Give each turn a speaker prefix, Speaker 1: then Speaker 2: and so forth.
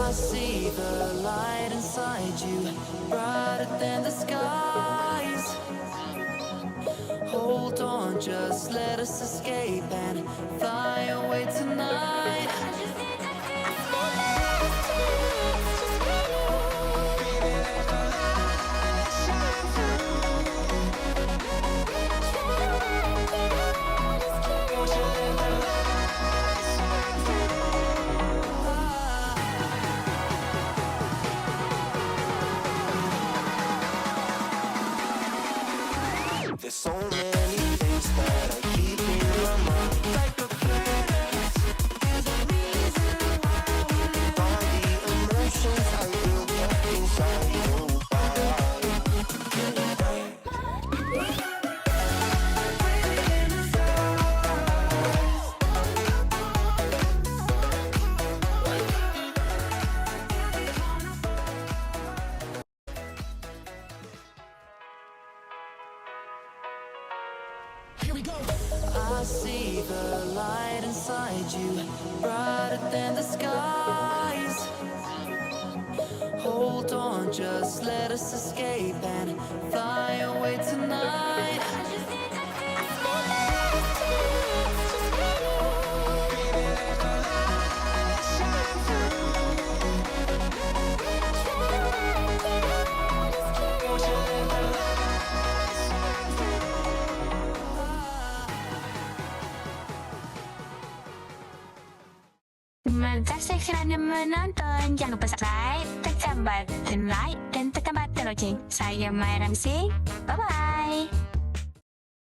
Speaker 1: I see the light inside you, brighter than the skies. Hold on, just let us escape and fly away tonight.
Speaker 2: There's so many things that I keep in my mind. Like a planet, there's a reason why we live. All the emotions I built up inside you.
Speaker 1: I see the light inside you, brighter than the skies. Hold on, just let us escape and fly away tonight.
Speaker 3: Terima kasih kerana menonton. Jangan lupa subscribe, tekan button like dan tekan button loceng. Saya Mai Ramsey. Bye-bye.